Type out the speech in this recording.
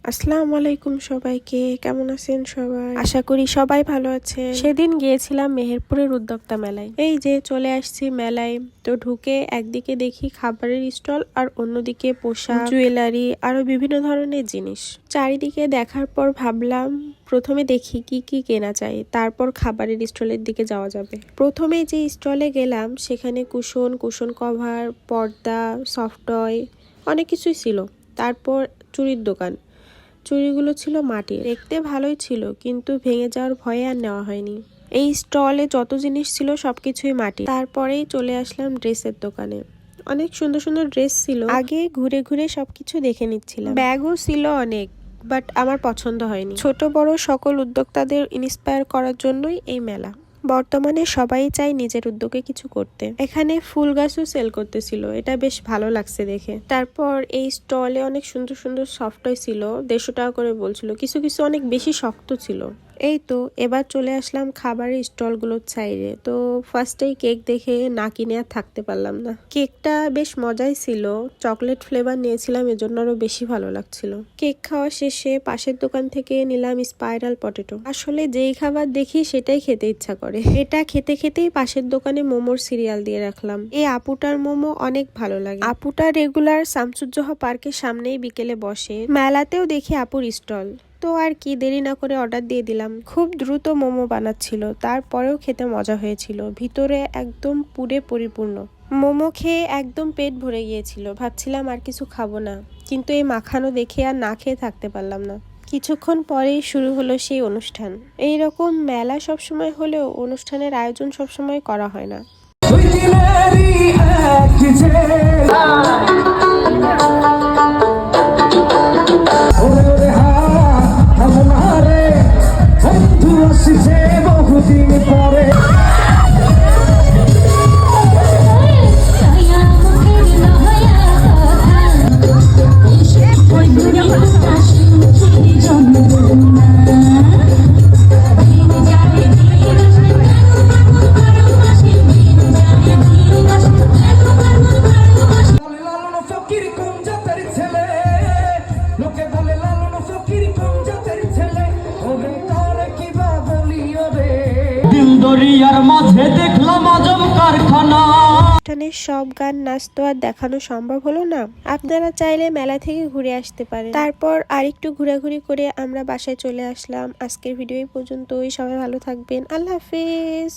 আসসালামু আলাইকুম সবাইকে, কেমন আছেন সবাই? আশা করি সবাই ভালো আছেন। সেদিন গিয়েছিলাম মেহেরপুরের উদ্যোক্তা মেলায়। এই যে চলে আসছি মেলায়, তো ঢুকে একদিকে দেখি খাবারের স্টল আর অন্যদিকে পোশাক, জুয়েলারি আরো বিভিন্ন ধরনের জিনিস। চারিদিকে দেখার পর ভাবলাম প্রথমে দেখি কি কি কেনা যায়, তারপর খাবারের স্টলের দিকে যাওয়া যাবে। প্রথমে যে স্টলে গেলাম সেখানে কুশন কভার, পর্দা, সফট টয় অনেক কিছুই ছিল। তারপর চুড়ির দোকান, চুড়িগুলো ছিল মাটির, দেখতে ভালোই ছিল কিন্তু ভেঙে যাওয়ার ভয়ে আর নেওয়া হয়নি। এই স্টলে যত জিনিস ছিল সবকিছুই মাটি। তারপরেই চলে আসলাম ড্রেসের দোকানে, অনেক সুন্দর সুন্দর ড্রেস ছিল। আগে ঘুরে ঘুরে সবকিছু দেখে নিচ্ছিলাম, ব্যাগও ছিল অনেক, বাট আমার পছন্দ হয়নি। ছোট বড় সকল উদ্যোক্তাদের ইন্সপায়ার করার জন্যই এই মেলা। বর্তমানে সবাই চায় নিজের উদ্যোগে কিছু করতে। এখানে ফুল গাছও সেল করতেছিল, এটা বেশ ভালো লাগছে দেখে। তারপর এই স্টলে অনেক সুন্দর সুন্দর সফট টয় ছিল, 150 টাকা করে বলছিল, কিছু কিছু অনেক বেশি শক্ত ছিল। এই তো এবার চলে আসলাম খাবারের স্টলগুলোর সাইডে। তো ফার্স্টেই কেক দেখে না কিনে আর থাকতে পারলাম না। কেকটা বেশ মজাই ছিল, চকলেট ফ্লেভার নিয়েছিলাম, এজন্য আরো বেশি ভালো লাগছিল। কেক খাওয়া শেষে পাশের দোকান থেকে নিলাম স্পাইরাল পটেটো। আসলে যেই খাবার দেখি সেটাই খেতে ইচ্ছা করে। এটা খেতে খেতেই পাশের দোকানে মোমোর সিরিয়াল দিয়ে রাখলাম। এই আপুটার মোমো অনেক ভালো লাগে। আপুটা রেগুলার শামসুজ্জোহা পার্কের সামনেই বিকেলে বসে। মেলাতেও দেখি আপুর স্টল। তো আর কি, দেরি না করে অর্ডার দিয়ে দিলাম। খুব দ্রুত মোমো বানাচ্ছিল, তারপরেও খেতে মজা হয়েছিল, ভিতরে একদম পুরে পরিপূর্ণ। মোমো খেয়ে একদম পেট ভরে গিয়েছিল, ভাবছিলাম আর কিছু খাবো না, কিন্তু এই মাখানো দেখে আর না খেয়ে থাকতে পারলাম না। কিছুক্ষণ পরেই শুরু হলো সেই অনুষ্ঠান। এইরকম মেলা সবসময় হলেও অনুষ্ঠানের আয়োজন সবসময় করা হয় না। মাঝে দেখলাম আজব কারখানা। অনুষ্ঠানের সব গান নাচ তো আর দেখানো সম্ভব হলো না, আপনারা চাইলে মেলা থেকে ঘুরে আসতে পারেন। তারপর আরেকটু ঘোরাঘুরি করে আমরা বাসায় চলে আসলাম। আজকের ভিডিও এই পর্যন্তই, সবাই ভালো থাকবেন, আল্লাহ হাফিজ।